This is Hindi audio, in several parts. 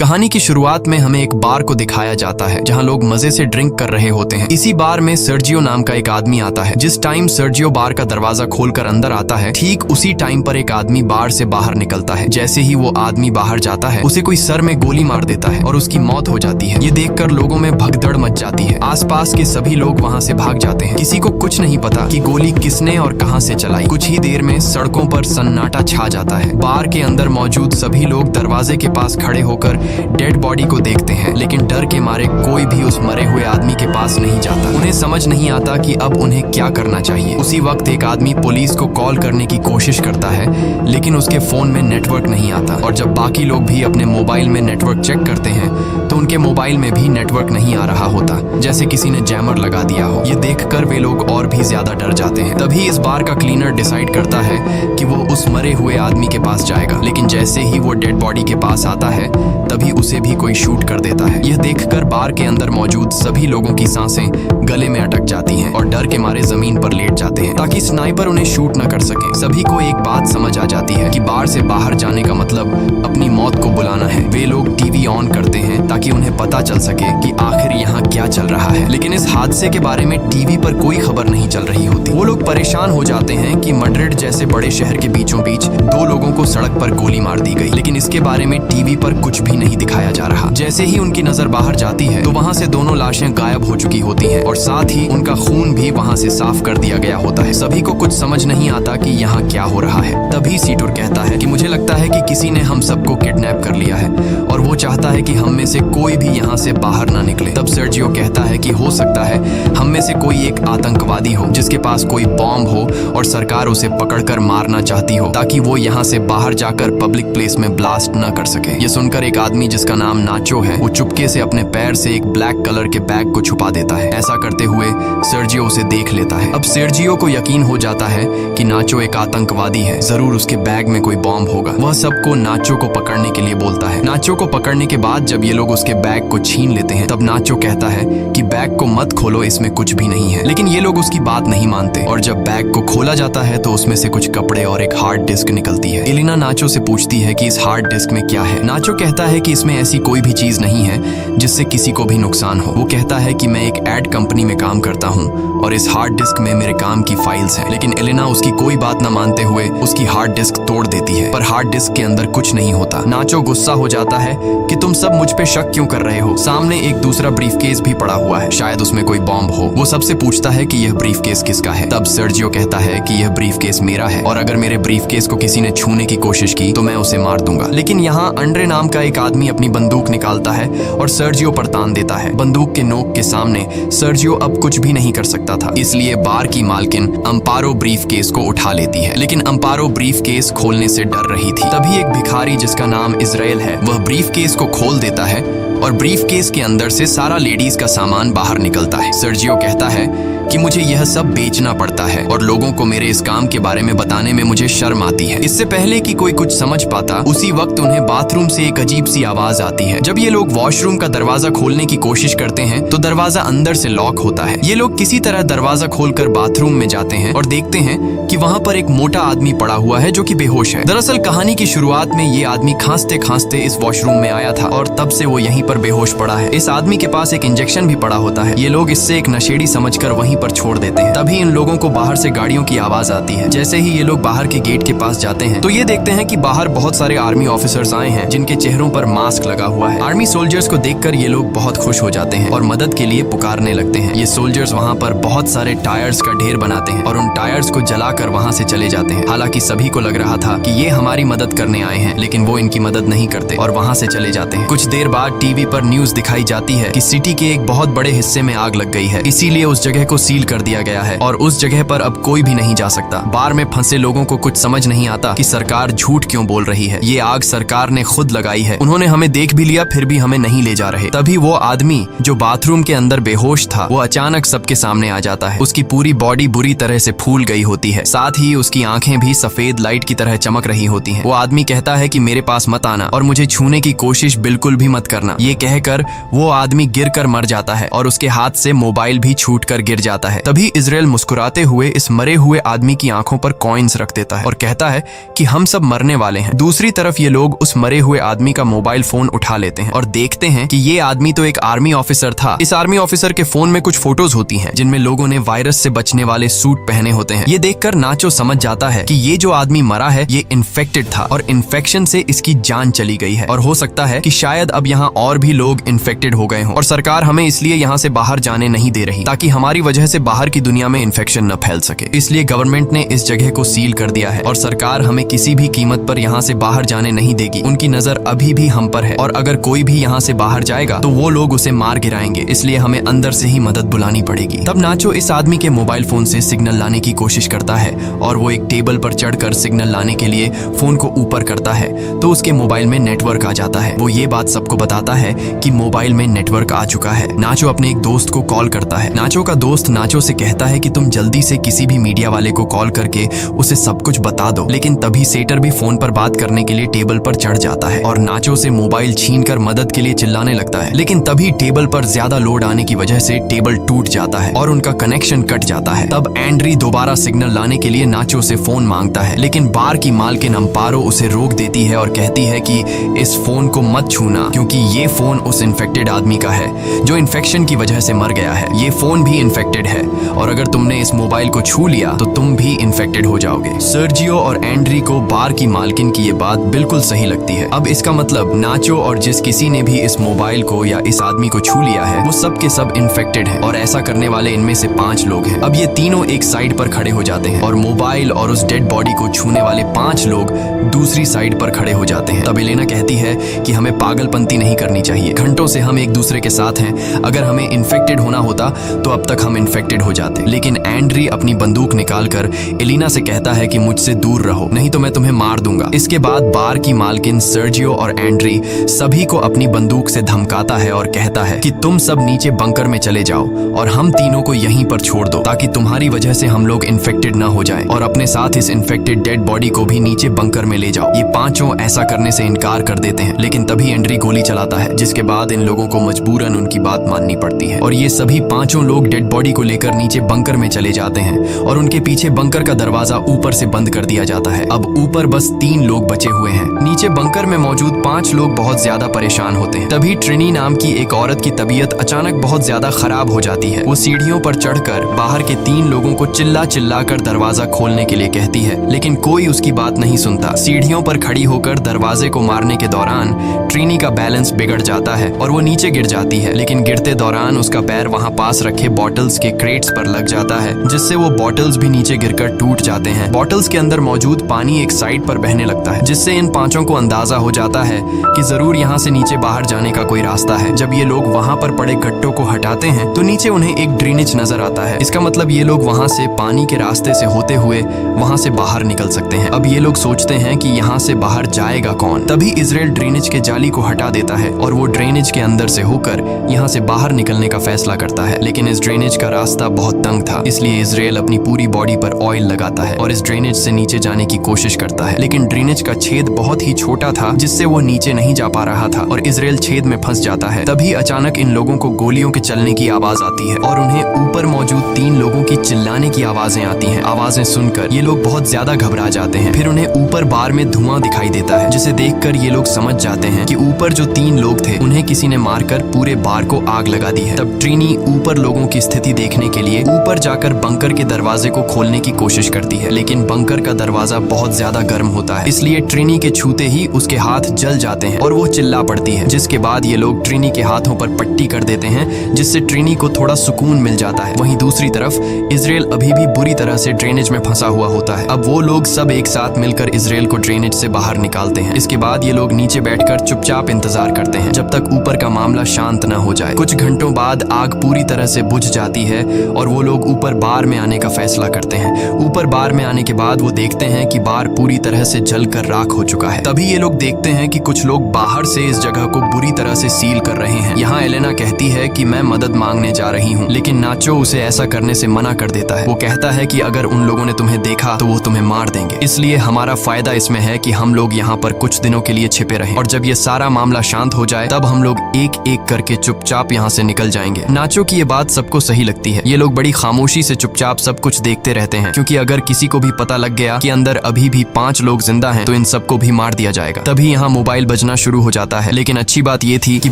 कहानी की शुरुआत में हमें एक बार को दिखाया जाता है जहां लोग मजे से ड्रिंक कर रहे होते हैं। इसी बार में सर्जियो नाम का एक आदमी आता है। जिस टाइम सर्जियो बार का दरवाजा खोलकर अंदर आता है, ठीक उसी टाइम पर एक आदमी बार से बाहर निकलता है। जैसे ही वो आदमी बाहर जाता है, उसे कोई सर में गोली मार देता है और उसकी मौत हो जाती है। ये देखकर लोगों में भगदड़ मच जाती है। आसपास के सभी लोग वहाँ से भाग जाते हैं। किसी को कुछ नहीं पता कि गोली किसने और कहाँ से चलाई। कुछ ही देर में सड़कों पर सन्नाटा छा जाता है। बार के अंदर मौजूद सभी लोग दरवाजे के पास खड़े होकर डेड बॉडी को देखते हैं, लेकिन डर के मारे कोई भी उस मरे हुए आदमी के पास नहीं जाता। उन्हें समझ नहीं आता कि अब उन्हें क्या करना चाहिए। उसी वक्त एक आदमी पुलिस को कॉल करने की कोशिश करता है, लेकिन उसके फोन में नेटवर्क नहीं आता। और जब बाकी लोग भी अपने मोबाइल में नेटवर्क चेक करते हैं तो उनके मोबाइल में भी नेटवर्क नहीं आ रहा होता, जैसे किसी ने जैमर लगा दिया हो। ये देखकर वे लोग और भी ज्यादा डर जाते हैं। तभी इस बार का क्लीनर डिसाइड करता है कि वो उस मरे हुए आदमी के पास जाएगा, लेकिन जैसे ही वो डेड बॉडी के पास आता है तभी उसे भी कोई शूट कर देता है। यह देखकर बार के अंदर मौजूद सभी लोगों की सांसें गले में अटक जाती हैं और डर के मारे जमीन पर लेट जाते हैं ताकि स्नाइपर उन्हें शूट न कर सके। सभी को एक बात समझ आ जाती है कि बार से बाहर जाने का मतलब अपनी मौत को बुलाना है। वे लोग टीवी ऑन करते हैं ताकि उन्हें पता चल सके कि आखिर यहाँ क्या चल रहा है, लेकिन इस हादसे के बारे में टीवी पर कोई खबर नहीं चल रही होती। वो लोग परेशान हो जाते हैं कि मैड्रिड जैसे बड़े शहर के बीचों बीच 2 लोगों को सड़क पर गोली मार दी गई, लेकिन इसके बारे में टीवी पर कुछ भी नहीं दिखाया जा रहा। जैसे ही उनकी नजर बाहर जाती है तो वहाँ से दोनों लाशें गायब हो चुकी होती हैं और साथ ही उनका खून भी वहाँ से साफ कर दिया गया होता है। सभी को कुछ समझ नहीं आता कि यहाँ क्या हो रहा है। तभी सीटूर कहता है कि मुझे लगता है कि किसी ने हम सबको किडनैप कर लिया है और वो चाहता है कि हम में से कोई भी यहाँ से बाहर ना निकले। तब सर्जियो कहता है कि हो सकता है हम में से कोई एक आतंकवादी हो जिसके पास कोई बॉम्ब हो और सरकार उसे पकड़कर मारना चाहती हो ताकि वो यहाँ से बाहर जाकर पब्लिक प्लेस में ब्लास्ट न कर सके। ये सुनकर एक आदमी जिसका नाम नाचो है, वो चुपके से अपने पैर से एक ब्लैक कलर के बैग को छुपा देता है। ऐसा करते हुए सर्जियो उसे देख लेता है। अब सर्जियो को यकीन हो जाता है कि नाचो एक आतंकवादी है, जरूर उसके बैग में कोई बॉम्ब होगा। वह सबको नाचो को पकड़ने के लिए बोलता है। नाचो को पकड़ने के बाद जब ये लोग उसके बैग को छीन लेते हैं तब नाचो कहता है कि बैग को मत खोलो, इसमें कुछ भी नहीं है। लेकिन ये लोग उसकी बात नहीं मानते और जब बैग को खोला जाता है तो उसमें से कुछ कपड़े और एक हार्ड डिस्क निकलती है। एलिना नाचो से पूछती है कि इस हार्ड डिस्क में क्या है। नाचो कहता है कि इसमें ऐसी कोई भी चीज नहीं है जिससे किसी को भी नुकसान हो। वो कहता है कि मैं एक एड कंपनी में काम करता हूँ और इस हार्ड डिस्क में मेरे काम की फाइल्स हैं। लेकिन एलिना उसकी कोई बात न मानते हुए उसकी हार्ड डिस्क तोड़ देती है, पर हार्ड डिस्क के अंदर कुछ नहीं होता। नाचो गुस्सा हो जाता है कि तुम सब मुझ पे शक क्यों कर रहे हो। सामने एक दूसरा ब्रीफकेस भी पड़ा हुआ है, शायद उसमें कोई बॉम्ब हो। वो सबसे पूछता है कि यह ब्रीफकेस किसका है। तब सर्जियो कहता है कि यह ब्रीफकेस मेरा है और अगर मेरे ब्रीफकेस को किसी ने छूने की कोशिश की तो मैं उसे मार दूंगा। लेकिन यहाँ अंड्रे नाम का एक आदमी अपनी बंदूक निकालता है और सर्जियो पर तान देता है। बंदूक के नोक के सामने सर्जियो अब कुछ भी नहीं कर सकता था, इसलिए बार की मालकिन अम्पारो ब्रीफकेस को उठा लेती है। लेकिन अम्पारो ब्रीफकेस खोलने से डर रही थी। तभी एक भिखारी जिसका नाम इजराइल है, वह ब्रीफकेस को खोल देता है और ब्रीफकेस के अंदर से सारा लेडीज का सामान बाहर निकलता है। सर्जियो कहता है कि मुझे यह सब बेचना पड़ता है और लोगों को मेरे इस काम के बारे में बताने में मुझे शर्म आती है। इससे पहले कि कोई कुछ समझ पाता, उसी वक्त उन्हें बाथरूम से एक अजीब सी आवाज आती है। जब ये लोग वॉशरूम का दरवाजा खोलने की कोशिश करते हैं तो दरवाजा अंदर से लॉक होता है। ये लोग किसी तरह दरवाजा खोलकर बाथरूम में जाते हैं और देखते हैं कि वहाँ पर एक मोटा आदमी पड़ा हुआ है जो कि बेहोश है। दरअसल कहानी की शुरुआत में ये आदमी खांसते खांसते इस वॉशरूम में आया था और तब से वो यहीं पर बेहोश पड़ा है। इस आदमी के पास एक इंजेक्शन भी पड़ा होता है। ये लोग इससे एक नशेड़ी समझकर वहीं पर छोड़ देते हैं। तभी इन लोगों को बाहर से गाड़ियों की आवाज आती है। जैसे ही ये लोग बाहर के गेट के पास जाते हैं तो ये देखते हैं कि बाहर बहुत सारे आर्मी ऑफिसर्स आए हैं जिनके चेहरों पर मास्क लगा हुआ है। आर्मी सोल्जर्स को देखकर ये लोग बहुत खुश हो जाते हैं और मदद के लिए पुकारने लगते हैं। ये सोल्जर्स वहाँ पर बहुत सारे टायर्स का ढेर बनाते हैं और उन टायर्स को जलाकर वहाँ से चले जाते हैं। हालांकि सभी को लग रहा था कि ये हमारी मदद करने आए हैं, लेकिन वो इनकी मदद नहीं करते और वहाँ से चले जाते हैं। कुछ देर बाद टीवी पर न्यूज दिखाई जाती है कि सिटी के एक बहुत बड़े हिस्से में आग लग गई है, इसीलिए उस जगह को सील कर दिया गया है और उस जगह पर अब कोई भी नहीं जा सकता। बार में फंसे लोगों को कुछ समझ नहीं आता कि सरकार झूठ क्यों बोल रही है। ये आग सरकार ने खुद लगाई है। उन्होंने हमें देख भी लिया, फिर भी हमें नहीं ले जा रहे। तभी वो आदमी जो बाथरूम के अंदर बेहोश था, वो अचानक सबके सामने आ जाता है। उसकी पूरी बॉडी बुरी तरह से फूल गई होती है, साथ ही उसकी आंखें भी सफेद लाइट की तरह चमक रही होती हैं। वो आदमी कहता है कि मेरे पास मत आना और मुझे छूने की कोशिश बिल्कुल भी मत करना। ये कहकर वो आदमी गिर कर मर जाता है और उसके हाथ से मोबाइल भी छूट कर गिर जाता है। तभी इजराइल मुस्कुराते हुए इस मरे हुए आदमी की आंखों पर कॉइन्स रख देता है और कहता है कि हम सब मरने वाले हैं। दूसरी तरफ ये लोग उस मरे हुए आदमी का मोबाइल फोन उठा लेते हैं और देखते हैं कि ये आदमी तो एक आर्मी ऑफिसर था। इस आर्मी ऑफिसर के फोन में कुछ फोटोज होती हैं जिनमें लोगों ने वायरस से बचने वाले सूट पहने होते हैं। ये देखकर नाचो समझ जाता है कि ये जो आदमी मरा है ये इन्फेक्टेड था और इन्फेक्शन से इसकी जान चली गई है और हो सकता है कि शायद अब यहाँ और भी लोग इन्फेक्टेड हो गए हों और सरकार हमें इसलिए यहाँ से बाहर जाने नहीं दे रही ताकि हमारी वजह से बाहर की दुनिया में इन्फेक्शन न फैल सके। इसलिए गवर्नमेंट ने इस जगह को सील कर दिया है और सरकार हमें किसी भी कीमत पर यहाँ से बाहर जाने नहीं देगी। उनकी नजर अभी भी हम पर है और अगर कोई भी यहाँ से बाहर जाएगा तो वो लोग उसे मार गिराएंगे, इसलिए हमें अंदर से ही मदद बुलानी पड़ेगी। तब नाचो इस आदमी के मोबाइल फोन से सिग्नल लाने की कोशिश करता है और वो एक टेबल पर चढ़कर सिग्नल लाने के लिए फोन को ऊपर करता है तो उसके मोबाइल में नेटवर्क आ जाता है। वो ये बात सबको बताता है कि मोबाइल में नेटवर्क आ चुका है। नाचो अपने एक दोस्त को कॉल करता है। नाचो का दोस्त नाचो से कहता है कि तुम जल्दी से किसी भी मीडिया वाले को कॉल करके उसे सब कुछ बता दो। लेकिन तभी सेटर भी फोन पर बात करने के लिए टेबल पर चढ़ जाता है और नाचो से मोबाइल छीनकर मदद के लिए चिल्लाने लगता है। लेकिन तभी टेबल पर ज्यादा लोड आने की वजह से टेबल टूट जाता है और उनका कनेक्शन कट जाता है। तब एंड्री दोबारा सिग्नल लाने के लिए नाचो से फोन मांगता है, लेकिन बार की मालकिन अम्पारो उसे रोक देती है और कहती है कि इस फोन को मत छूना क्योंकि ये फोन उस इन्फेक्टेड आदमी का है जो इन्फेक्शन की वजह से मर गया है। ये फोन भी इन्फेक्टेड है और अगर तुमने इस मोबाइल को छू लिया तो तुम भी इन्फेक्टेड हो जाओगे। सर्जियो और एंड्री को बार की मालकिन की ये बात बिल्कुल सही लगती है। अब इसका मतलब नाचो और जिस किसी ने भी इस मोबाइल को या इस आदमी को छू लिया है वो सब के सब इन्फेक्टेड हैं और ऐसा करने वाले इनमें से 5 लोग हैं। अब ये तीनों एक साइड पर खड़े हो जाते हैं और मोबाइल और उस डेड बॉडी को छूने वाले 5 लोग दूसरी साइड पर खड़े हो जाते हैं। तब एलेना कहती है कि हमें पागलपंती नहीं करनी चाहिए, घंटों से हम एक दूसरे के साथ हैं, अगर हमें इन्फेक्टेड होना होता तो अब तक हम इन्फेक्टेड हो जाते। लेकिन एंड्री अपनी बंदूक निकालकर एलेना से कहता है कि मुझसे दूर रहो नहीं तो मैं तुम्हें मार दूंगा। इसके बाद बार की मालकिन सर्जियो और एंड्री सभी को अपनी बंदूक से धमकाता है और कहता है कि तुम सब नीचे बंकर में चले जाओ और हम तीनों को यहीं पर छोड़ दो ताकि तुम्हारी वजह से हम लोग इन्फेक्टेड ना हो जाएं और अपने साथ इस इन्फेक्टेड डेड बॉडी को भी नीचे बंकर में ले जाओ। ये 5 ऐसा करने से इनकार कर देते हैं, लेकिन तभी एंड्री गोली चलाता है जिसके बाद इन लोगों को मजबूरन उनकी बात माननी पड़ती है और ये सभी 5 लोग डेड बॉडी को लेकर नीचे बंकर में चले जाते हैं और उनके पीछे बंकर का दरवाजा ऊपर से बंद कर दिया जाता है। अब ऊपर बस 3 लोग बचे हुए हैं। नीचे बंकर में मौजूद 5 लोग बहुत ज्यादा परेशान होते हैं। तभी ट्रिनी नाम की एक औरत की तबीयत अचानक बहुत ज्यादा खराब हो जाती है। वो सीढ़ियों पर चढ़कर बाहर के 3 लोगों को चिल्ला चिल्ला कर दरवाजा खोलने के लिए कहती है, लेकिन कोई उसकी बात नहीं सुनता। सीढ़ियों पर खड़ी होकर दरवाजे को मारने के दौरान ट्रिनी का बैलेंस बिगड़ जाता है और वो नीचे गिर जाती है, लेकिन गिरते दौरान उसका पैर वहाँ पास रखे बॉटल्स के क्रेट्स पर लग जाता है जिससे वो बॉटल्स भी नीचे गिरकर टूट जाते हैं। बॉटल्स के अंदर मौजूद पानी एक साइड पर बहने लगता है जिससे इन 5 को अंदाजा हो जाता है कि जरूर यहाँ से नीचे बाहर जाने का कोई रास्ता है। जब ये लोग वहाँ पर पड़े गट्टों को हटाते हैं तो नीचे उन्हें एक ड्रेनेज नजर आता है। इसका मतलब ये लोग वहाँ से पानी के रास्ते से होते हुए वहाँ से बाहर निकल सकते हैं। अब ये लोग सोचते हैं कि यहाँ से बाहर जाएगा कौन। तभी इजराइल ड्रेनेज के जाली को हटा देता है और वो ड्रेनेज के अंदर से होकर यहाँ से बाहर निकलने का फैसला करता है, लेकिन इस ड्रेनेज का रास्ता बहुत तंग था, इसलिए इजराइल अपनी पूरी बॉडी पर ऑयल लगाता है और इस ड्रेनेज से नीचे जाने की कोशिश करता है, लेकिन ड्रेनेज का छेद बहुत ही छोटा था जिससे वो नीचे नहीं जा पा रहा था और इजराइल छेद में फंस जाता है। तभी अचानक इन लोगों को गोलियों के चलने की आवाज आती है और उन्हें ऊपर मौजूद 3 लोगों की चिल्लाने की आवाजें आती हैं। आवाजें सुनकर ये लोग बहुत ज्यादा घबरा जाते हैं। फिर उन्हें ऊपर बार में धुआं दिखाई देता है जिसे देखकर ये लोग समझ जाते हैं कि ऊपर जो 3 लोग थे उन्हें किसी ने मारकर पूरे बार को आग लगा दी है। तब ट्रिनी ऊपर लोगों की स्थिति देखने के लिए ऊपर जाकर बंकर के दरवाजे को खोलने की कोशिश करती है, लेकिन बंकर का दरवाजा बहुत ज्यादा गर्म होता है, इसलिए ट्रिनी के छूते ही उसके हाथ जल जाते हैं और वो चिल्ला पड़ती है, जिसके बाद ये लोग ट्रिनी के हाथों पर पट्टी कर देते हैं जिससे ट्रिनी को थोड़ा सुकून मिल जाता है। वहीं दूसरी तरफ इजराइल अभी भी बुरी तरह से ड्रेनेज में फंसा हुआ होता है। अब वो लोग सब एक साथ मिलकर इजराइल को ड्रेनेज से बाहर निकालते हैं। इसके बाद ये लोग नीचे बैठकर चुपचाप इंतजार करते हैं जब तक ऊपर का मामला शांत न हो जाए। कुछ घंटों बाद आग पूरी तरह से बुझ जाती है और वो लोग ऊपर बार में आने का फैसला करते हैं। ऊपर बार में आने के बाद वो देखते हैं कि बार पूरी तरह से जलकर राख हो चुका है। तभी ये लोग देखते हैं कि कुछ लोग बाहर से इस जगह को बुरी तरह से सील कर रहे हैं। यहाँ एलेना कहती है कि मैं मदद मांगने जा रही हूँ, लेकिन नाचो उसे ऐसा करने से मना कर देता है। वो कहता है कि अगर उन लोगों ने तुम्हें देखा तो वो तुम्हें मार देंगे, इसलिए हमारा फायदा इसमें है कि हम लोग यहाँ पर कुछ दिनों के लिए छिपे रहें और जब ये सारा मामला शांत हो जाए तब हम लोग एक एक करके चुपचाप यहाँ से निकल जाएंगे। नाचो की ये बात सबको सही लगती है। ये लोग बड़ी खामोशी से चुपचाप सब कुछ देखते रहते हैं, क्योंकि अगर किसी को भी पता लग गया कि अंदर अभी भी 5 लोग जिंदा हैं तो इन सबको भी मार दिया जाएगा। तभी यहाँ मोबाइल बजना शुरू हो जाता है। लेकिन अच्छी बात ये थी कि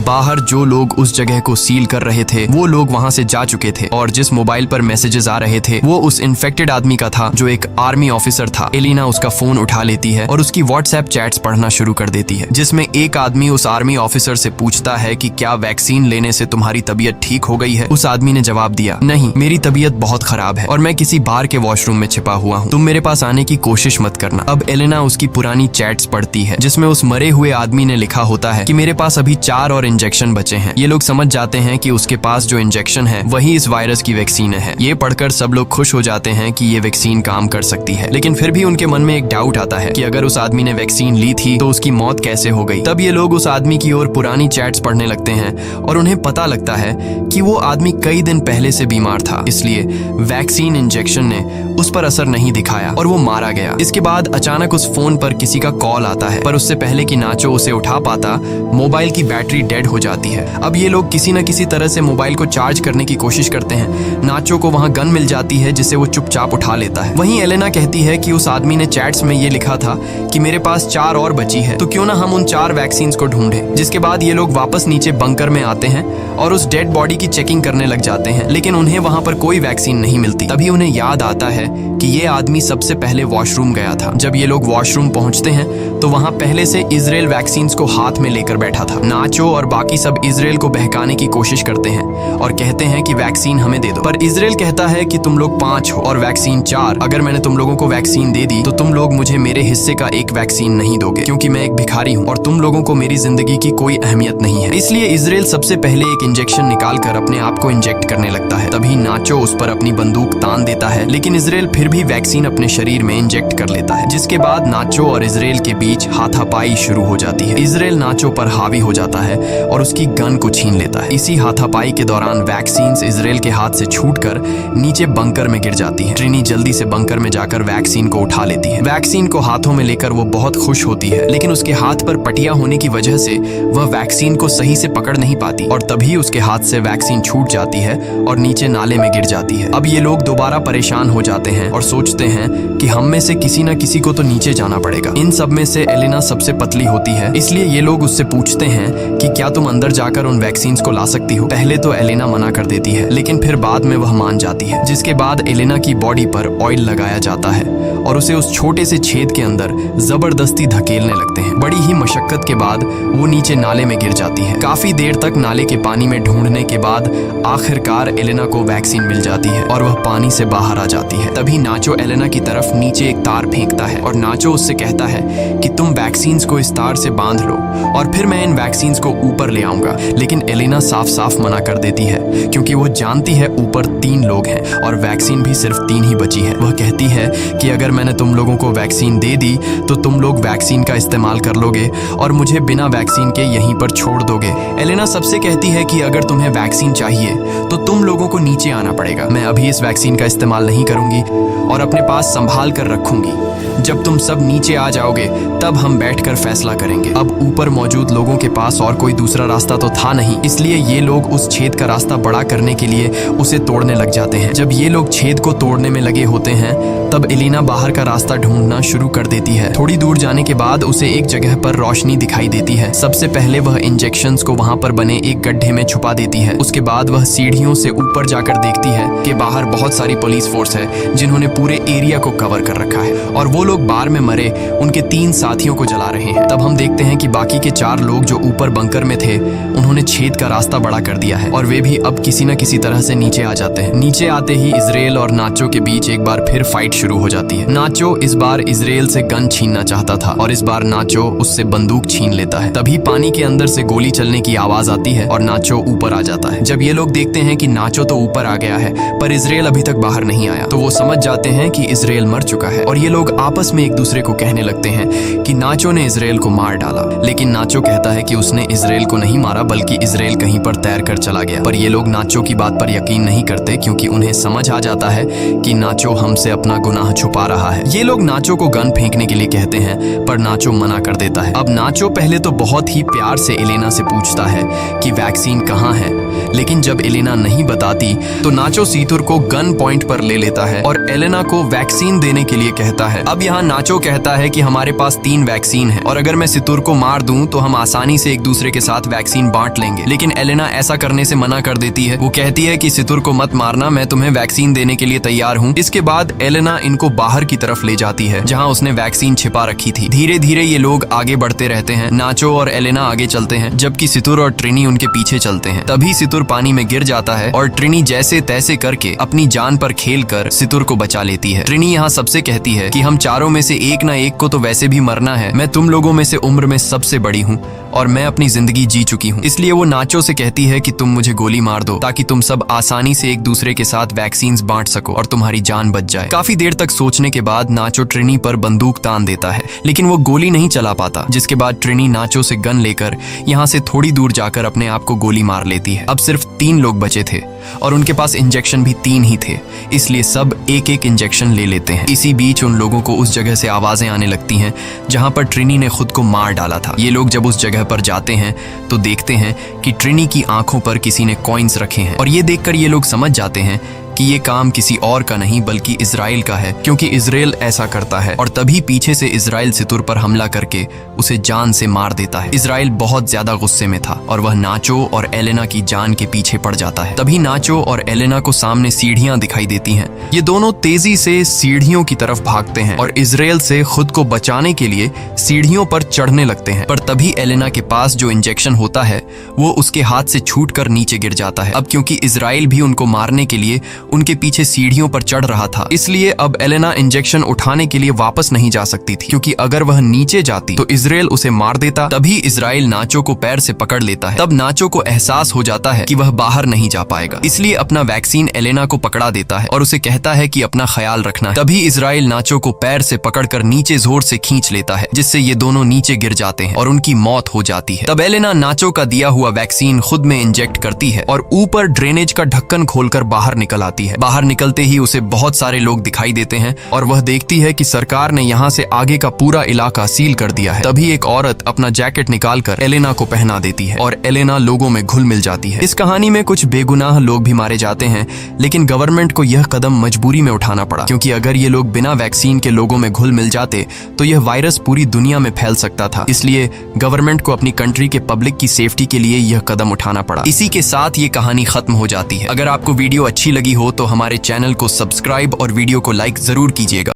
बाहर जो लोग उस जगह को सील कर रहे थे वो लोग वहाँ से जा चुके थे, और जिस मोबाइल पर मैसेजेस आ रहे थे वो उस इन्फेक्टेड आदमी का था जो एक आर्मी ऑफिसर था। एलिना उसका फोन उठा लेती है और उसकी व्हाट्सएप चैट्स पढ़ना शुरू कर देती है, जिसमें एक आदमी उस आर्मी ऑफिसर से पूछता है कि क्या वैक्सीन लेने से तुम्हारी तबीयत ठीक हो गई है। उस आदमी ने जवाब दिया, नहीं, मेरी तबीयत बहुत खराब है और मैं किसी बार के वॉशरूम में छिपा हुआ हूँ, तुम मेरे पास आने की कोशिश मत करना। अब एलेना उसकी पुरानी चैट्स पढ़ती है जिसमें उस मरे हुए आदमी ने लिखा होता है कि मेरे पास अभी 4 और इंजेक्शन बचे हैं। ये लोग समझ जाते हैं कि उसके पास जो इंजेक्शन है वही इस वायरस की वैक्सीन है। ये पढ़कर सब लोग खुश हो जाते हैं कि ये वैक्सीन काम कर सकती है, लेकिन फिर भी उनके मन में एक डाउट आता है कि अगर उस आदमी ने वैक्सीन ली थी तो उसकी मौत कैसे हो गई। तब ये लोग उस आदमी की ओर पुरानी चैट्स पढ़ने लगते हैं और उन्हें पता लगता है कि वो आदमी कई दिन पहले से बीमार था, इसलिए वैक्सीन इंजेक्शन ने उस पर असर नहीं दिखाया और वो मारा गया। इसके बाद अचानक उस फोन पर किसी का कॉल आता है, पर उससे पहले कि नाचो उसे उठा पाता, मोबाइल की बैटरी डेड हो जाती है। अब ये लोग किसी न किसी तरह से मोबाइल को चार्ज करने की कोशिश करते हैं। नाचो को वहाँ गन मिल जाती है जिसे वो चुपचाप उठा लेता है। वहीं एलेना कहती है कि उस आदमी ने चैट्स में ये लिखा था कि मेरे पास 4 और बची है, तो क्यों ना हम उन 4 वैक्सीन को ढूंढें। जिसके बाद ये लोग वापस नीचे बंकर में आते हैं और उस डेड बॉडी की चेकिंग करने लग जाते हैं, लेकिन उन्हें वहाँ पर कोई वैक्सीन नहीं मिलती। तभी उन्हें याद आता है कि ये आदमी सबसे पहले वॉशरूम गया था। जब ये लोग वॉशरूम पहुंचते हैं तो वहाँ पहले से इजराइल वैक्सीन को हाथ में लेकर बैठा था। नाचो और बाकी सब इजराइल को बहकाने की कोशिश करते हैं और कहते हैं कि वैक्सीन हमें दे दो, पर इजराइल कहता है कि तुम लोग 5 हो और वैक्सीन 4। अगर मैंने तुम लोगों को वैक्सीन दे दी तो तुम लोग मुझे मेरे हिस्से का एक वैक्सीन नहीं दोगे, क्योंकि मैं एक भिखारी हूँ और तुम लोगों को मेरी जिंदगी की कोई अहमियत नहीं है। इसलिए इजराइल सबसे पहले एक इंजेक्शन निकालकर अपने आप को इंजेक्ट करने लगता है। तभी नाचो उस पर अपनी बंदूक तान देता है, लेकिन इजराइल फिर भी वैक्सीन अपने शरीर में इंजेक्ट कर लेता है, जिसके बाद नाचो और इजराइल के बीच हाथापाई शुरू हो जाती है। इजराइल नाचो पर हावी हो जाता है और उसकी गन को छीन लेता है। इसी हाथापाई के दौरान वैक्सीन इजराइल के हाथ से छूटकर नीचे बंकर में गिर जाती है। ट्रिनी जल्दी से बंकर में जाकर वैक्सीन को उठा लेती है। वैक्सीन को हाथों में लेकर वो बहुत खुश होती है, लेकिन उसके हाथ पर पटिया होने की वजह से वह वैक्सीन को सही से पकड़ नहीं पाती और तभी उसके हाथ से वैक्सीन छूट जाती है और नीचे नाले में गिर जाती है। अब ये लोग दोबारा परेशान हो जाते हैं और सोचते हैं कि हम में से किसी न किसी को तो नीचे जाना पड़ेगा। इन सब में से एलेना सबसे पतली होती है, इसलिए ये लोग उससे पूछते हैं कि क्या तुम अंदर जाकर उन वैक्सीन को ला सकती हो। पहले तो एलेना मना कर देती है, लेकिन फिर बाद में वह मान जाती है, जिसके बाद एलेना की बॉडी पर ऑयल लगाया जाता है और उसे उस छोटे से छेद के अंदर जबरदस्ती धकेलने लगते हैं। बड़ी ही मशक्कत के बाद वो नीचे नाले में गिर जाती है। काफी देर तक नाले के पानी में ढूंढने के बाद आखिरकार एलेना को वैक्सीन मिल जाती है और वह पानी से बाहर आ जाती है। तभी नाचो एलेना की तरफ नीचे एक तार फेंकता है और नाचो उससे कहता है कि तुम वैक्सीन को इस तार से बांध लो और फिर मैं इन वैक्सीन को ऊपर ले आऊंगा। लेकिन एलेना साफ साफ मना कर देती है, क्योंकि वो जानती है ऊपर 3 लोग हैं और वैक्सीन भी सिर्फ 3 ही बची है। वह कहती है कि अगर मैंने तुम लोगों को वैक्सीन दे दी तो तुम लोग वैक्सीन का इस्तेमाल कर लोगे और मुझे बिना वैक्सीन के यहीं पर छोड़ दोगे। एलेना सबसे कहती है कि अगर तुम्हें वैक्सीन चाहिए तो तुम लोगों को नीचे आना पड़ेगा। मैं अभी इस वैक्सीन का इस्तेमाल नहीं करूंगी और अपने पास संभाल कर रखूंगी। जब तुम सब नीचे आ जाओगे तब हम बैठकर फैसला करेंगे। अब ऊपर मौजूद लोगों के पास और कोई दूसरा रास्ता तो था नहीं, इसलिए ये लोग उस छेद का रास्ता बड़ा करने के लिए उसे तोड़ने लग जाते हैं। जब ये लोग छेद को तोड़ने में लगे होते हैं तब एलिना बाहर का रास्ता ढूंढना शुरू कर देती है। थोड़ी दूर जाने के बाद उसे एक जगह पर रोशनी दिखाई देती है। सबसे पहले वह इंजेक्शंस को वहां पर बने एक गड्ढे में छुपा देती है। उसके बाद वह सीढ़ियों से ऊपर जाकर देखती है कि बाहर बहुत सारी पुलिस फोर्स है जिन्होंने पूरे एरिया को कवर कर रखा है और वो लोग बार में मरे उनके 3 साथियों को जला रहे हैं। तब हम देखते हैं कि बाकी के 4 लोग जो ऊपर बंकर में थे उन्होंने छेद का रास्ता बड़ा कर दिया है और वे भी अब किसी न किसी तरह से नीचे आ जाते हैं। नीचे आते ही इजराइल और नाचो के बीच एक बार फिर फाइट शुरू हो जाती है। नाचो इस बार इजराइल से गन छीनना चाहता था और इस बार नाचो उससे बंदूक छीन लेता है। तभी पानी के अंदर से गोली चलने की आवाज आती है और नाचो ऊपर आ जाता है। जब ये लोग देखते हैं कि नाचो तो ऊपर आ गया है पर इजराइल अभी तक बाहर नहीं आया तो वो समझ जाते हैं कि इजराइल मर चुका है और ये लोग आपस में एक दूसरे को कहने लगते हैं कि नाचो ने इजराइल को मार डाला। लेकिन नाचो कहता है कि उसने इजराइल को नहीं मारा बल्कि इजराइल कहीं पर तैर कर चला गया। पर ये लोग नाचो की बात पर यकीन नहीं करते क्योंकि उन्हें समझ आ जाता है कि नाचो हमसे अपना गुनाह छुपा रहा रहा है। ये लोग नाचो को गन फेंकने के लिए कहते हैं, पर नाचो मना कर देता है। अब नाचो पहले तो बहुत ही प्यार से एलेना से पूछता है कि वैक्सीन कहाँ है, लेकिन जब एलेना नहीं बताती तो नाचो सीतुर को गन पॉइंट पर ले लेता है और एलेना को वैक्सीन देने के लिए कहता है। अब यहाँ नाचो कहता है कि हमारे पास 3 वैक्सीन है और अगर मैं सीतुर को मार दूं तो हम आसानी से एक दूसरे के साथ वैक्सीन बांट लेंगे, लेकिन एलेना ऐसा करने से मना कर देती है। वो कहती है कि सीतुर को मत मारना, मैं तुम्हें वैक्सीन देने के लिए तैयार हूँ। इसके बाद एलेना इनको बाहर की तरफ ले जाती है जहाँ उसने वैक्सीन छिपा रखी थी। धीरे धीरे ये लोग आगे बढ़ते रहते हैं। नाचो और एलेना आगे चलते हैं जबकि सीतुर और ट्रिनी उनके पीछे चलते हैं। तभी सीतुर पानी में गिर जाता है और ट्रिनी जैसे तैसे करके अपनी जान पर खेलकर सीतुर को बचा लेती है। ट्रिनी यहाँ सबसे कहती है कि हम चारों में से एक ना एक को तो वैसे भी मरना है, मैं तुम लोगों में से उम्र में सबसे बड़ी हूँ और मैं अपनी जिंदगी जी चुकी हूँ, इसलिए वो नाचो से कहती है कि तुम मुझे गोली मार दो ताकि तुम सब आसानी से एक दूसरे के साथ वैक्सीन बांट सको और तुम्हारी जान बच जाए। काफी देर तक सोचने के बाद नाचो ट्रिनी पर बंदूक तान देता है, लेकिन वो गोली नहीं चला पाता, जिसके बाद ट्रिनी नाचो से गन लेकर यहाँ से थोड़ी दूर जाकर अपने आप को गोली मार लेती है। अब सिर्फ 3 लोग बचे थे और उनके पास इंजेक्शन भी 3 ही थे, इसलिए सब एक एक इंजेक्शन ले लेते हैं। इसी बीच उन लोगों को उस जगह से आवाजें आने लगती हैं जहां पर ट्रिनी ने खुद को मार डाला था। ये लोग जब उस जगह पर जाते हैं तो देखते हैं कि ट्रिनी की आंखों पर किसी ने कॉइन्स रखे हैं और ये देखकर ये लोग समझ जाते हैं कि ये काम किसी और का नहीं बल्कि इजराइल का है, क्योंकि इजराइल ऐसा करता है। और तभी पीछे से इजराइल सीतुर पर हमला करके उसे जान से मार देता है। इजराइल बहुत ज्यादा गुस्से में था और वह नाचो और एलेना की जान के पीछे पड़ जाता है। तभी नाचो और एलेना को सामने सीढ़ियां दिखाई देती हैं। ये दोनों तेजी से सीढ़ियों की तरफ भागते हैं और इजराइल से खुद को बचाने के लिए सीढ़ियों पर चढ़ने लगते हैं, पर तभी एलेना के पास जो इंजेक्शन होता है वो उसके हाथ से छूटकर नीचे गिर जाता है। अब क्योंकि इजराइल भी उनको मारने के लिए उनके पीछे सीढ़ियों पर चढ़ रहा था, इसलिए अब एलेना इंजेक्शन उठाने के लिए वापस नहीं जा सकती थी, क्योंकि अगर वह नीचे जाती तो इजराइल उसे मार देता। तभी इजराइल नाचो को पैर से पकड़ लेता है। तब नाचो को एहसास हो जाता है कि वह बाहर नहीं जा पाएगा, इसलिए अपना वैक्सीन एलेना को पकड़ा देता है और उसे कहता है कि अपना ख्याल रखना है। तभी इजराइल नाचो को पैर से पकड़कर नीचे जोर से खींच लेता है, जिससे ये दोनों नीचे गिर जाते हैं और उनकी मौत हो जाती है। तब एलेना नाचो का दिया हुआ वैक्सीन खुद में इंजेक्ट करती है और ऊपर ड्रेनेज का ढक्कन खोलकर बाहर निकल आती है। बाहर निकलते ही उसे बहुत सारे लोग दिखाई देते हैं और वह देखती है कि सरकार ने यहाँ से आगे का पूरा इलाका सील कर दिया है। तभी एक औरत अपना जैकेट निकालकर एलेना को पहना देती है और एलेना लोगों में घुल मिल जाती है। इस कहानी में कुछ बेगुनाह लोग भी मारे जाते हैं, लेकिन गवर्नमेंट को यह कदम मजबूरी में उठाना पड़ा, क्योंकि अगर ये लोग बिना वैक्सीन के लोगों में घुल मिल जाते तो यह वायरस पूरी दुनिया में फैल सकता था। इसलिए गवर्नमेंट को अपनी कंट्री के पब्लिक की सेफ्टी के लिए यह कदम उठाना पड़ा। इसी के साथ ये कहानी खत्म हो जाती है। अगर आपको वीडियो अच्छी लगी हो तो हमारे चैनल को सब्सक्राइब और वीडियो को लाइक जरूर कीजिएगा।